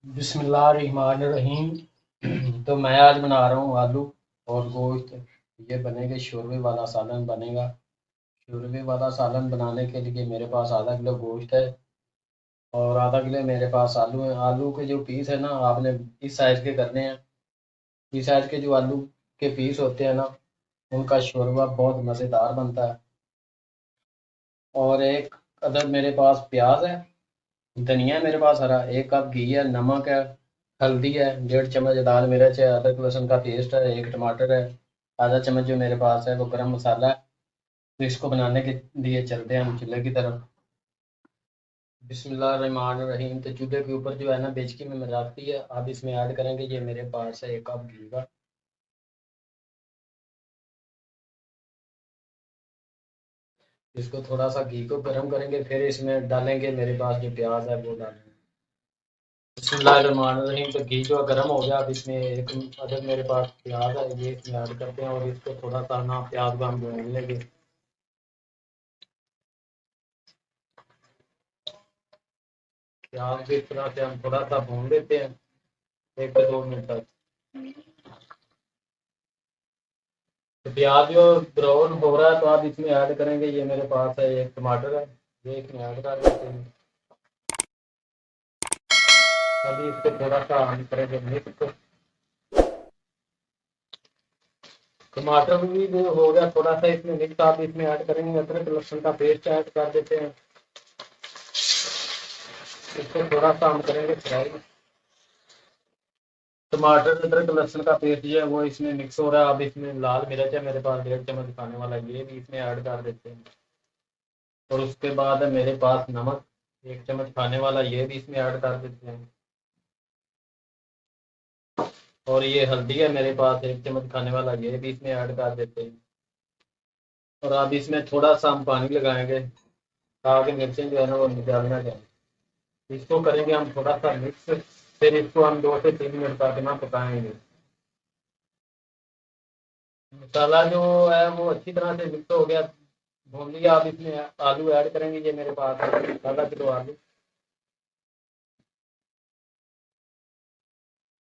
बिस्मिल्लाहिर्रहमानिर्रहीम। तो मैं आज बना रहा हूँ आलू और गोश्त। ये बनेगा शोरबे वाला सालन बनेगा। शोरबे वाला सालन बनाने के लिए मेरे पास आधा किलो गोश्त है और आधा किलो मेरे पास आलू है। आलू के जो पीस है ना, आपने इस साइज़ के करने हैं। इस साइज़ के जो आलू के पीस होते हैं ना, उनका शोरबा बहुत मज़ेदार बनता है। और एक अदर मेरे पास प्याज है, धनिया है मेरे पास हरा, 1 कप घी है, नमक है, हल्दी है, 1.5 चम्मच लाल मिर्च है, अदरक लहसुन का पेस्ट है, 1 टमाटर है, आधा चम्मच जो मेरे पास है वो गरम मसाला है। तो इसको बनाने के लिए चलते हैं हम चूल्हे की तरफ। बिस्मिल्लाहिर्रहमानिर्रहीम। तो चूल्हे के ऊपर जो है ना बेचकी में रख दी है। अब इसमें ऐड करेंगे, ये मेरे पास है 1 कप घी का। इसको थोड़ा सा घी को गर्म करेंगे, फिर इसमें डालेंगे मेरे पास जो प्याज है वो डालेंगे। बिस्मिल्लाहिर्रहमानिर्रहीम। तो घी जो गर्म हो गया, अब इसमें एक अदर मेरे पास प्याज है, ये इसमें ऐड करते हैं और इसको थोड़ा सा ना प्याज को हम भून लेंगे। प्याज को इस तरह से हम थोड़ा सा भून लेते हैं, 1 से 2 मिनट तक। तो प्याज जो ब्राउन हो रहा है, तो आप इसमें ऐड करेंगे, ये मेरे पास है 1 टमाटर है, ये इसमें ऐड कर देते हैं। अभी इसको थोड़ा सा हम करेंगे मिक्स। टमाटर भी जो हो गया थोड़ा सा इसमें मिक्स, आप इसमें ऐड करेंगे, अदरक लहसुन का पेस्ट ऐड कर देते हैं। इसको थोड़ा सा हम करेंगे फ्राई। टमाटर अदरक लहसुन का पेस्ट जो है वो इसमें मिक्स हो रहा है। अब इसमें लाल मिर्च है मेरे पास 1.5 चम्मच खाने वाला, ये भी इसमें ऐड कर देते हैं। और उसके बाद है मेरे पास नमक 1 चम्मच खाने वाला, ये भी इसमें ऐड कर देते हैं। और ये हल्दी है मेरे पास 1 चम्मच खाने वाला, ये भी इसमें ऐड कर देते हैं। और अब इसमें थोड़ा सा हम पानी लगाएंगे ताकि मिर्चें जो है ना वो निकल ना जाए। इसको करेंगे हम थोड़ा सा मिक्स, फिर इसको हम 2 से 3 मिनट तक ना पकाएंगे। मसाला जो है वो अच्छी तरह से मिक्स हो गया, भून लिया। अब इसमें आलू ऐड करेंगे, ये मेरे पास है आधा किलो आलू।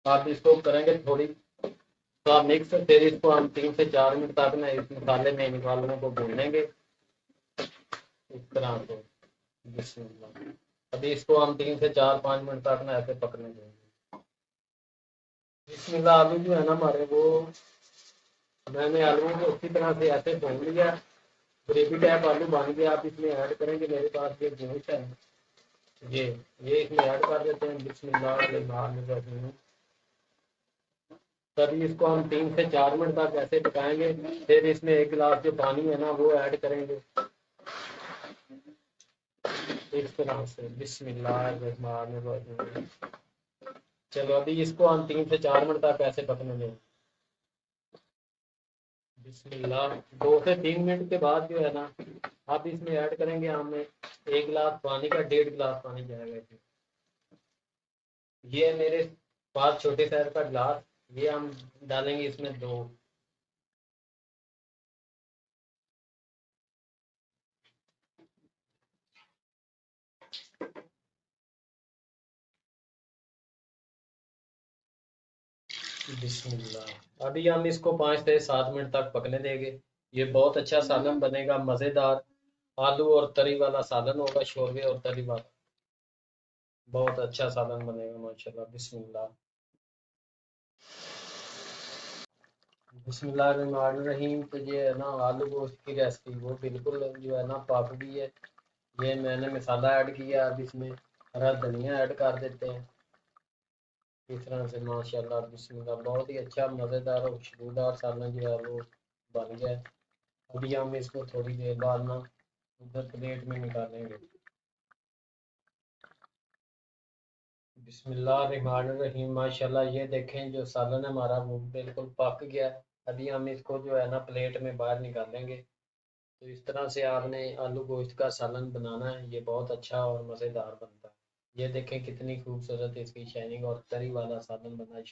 आप इसको करेंगे थोड़ी सा मिक्स, फिर इसको हम 3 से 4 मिनट तक ना इस मसाले में इन आलूओं को भूनेंगे इस तरह से। बिस्मिल्लाह। अभी इसको हम 3 से 4 5 मिनट तक ना ऐसे पकने देंगे। बिस्मिल्लाह। आलू जो है ना हमारे वो, मैंने आलूओं को अच्छी तरह से ऐसे भून लिया, ग्रेवी टाइप आलू बन गया। आप इसमें ऐड करेंगे मेरे पास ये गोश्त है, ये ये इसमें ऐड कर देते हैं। बिस्मिल्लाह। तभी इसको हम 3 से 4 मिनट तक ऐसे पकाएंगे, फिर इसमें 1 गिलास जो पानी है ना वो ऐड करेंगे इस तरह से। बिस्मिल्लाह। चलो अभी इसको हम 3 से 4 मिनट तक ऐसे पकने दें। बिस्मिल्लाह। 2 से 3 मिनट के बाद जो है ना, आप इसमें ऐड करेंगे हमें 1 गिलास पानी का, 1.5 गिलास पानी जाएगा इसमें। ये मेरे पास छोटे साइज का गिलास, ये हम डालेंगे इसमें 2। बिस्मिल्लाह। अभी हम इसको 5 से 7 मिनट तक पकने देंगे। ये बहुत अच्छा सालन बनेगा, मज़ेदार आलू और तरी वाला सालन होगा, शोरबे और तरी वाला। बहुत अच्छा सालन बनेगा माशाल्लाह। बिस्मिल्लाह। बिस्मिल्लाहिर्रहमानिर्रहीम। तो ये है ना आलू गोश्त की रेसिपी वो बिल्कुल जो है ना पक गई है। ये मैंने मसाला ऐड किया, अब इसमें हरा धनिया ऐड कर देते हैं इस तरह से माशाल्लाह। बिस्मिल्लाह। बहुत ही अच्छा मज़ेदार और खुशबूदार सालन जो है वो बन गया है। अभी हम इसको थोड़ी देर बाद ना उधर प्लेट में निकालेंगे। बिस्मिल्लाहिर्रहमानिर्रहीम। माशाल्लाह। ये देखें जो सालन है हमारा वो बिल्कुल पक गया है। अभी हम इसको जो है ना प्लेट में बाहर निकालेंगे। तो इस तरह से आपने आलू गोश्त का सालन बनाना है, ये बहुत अच्छा और मज़ेदार बनता है। ये देखें कितनी खूबसूरत इसकी शाइनिंग और तरी वाला सालन बना है।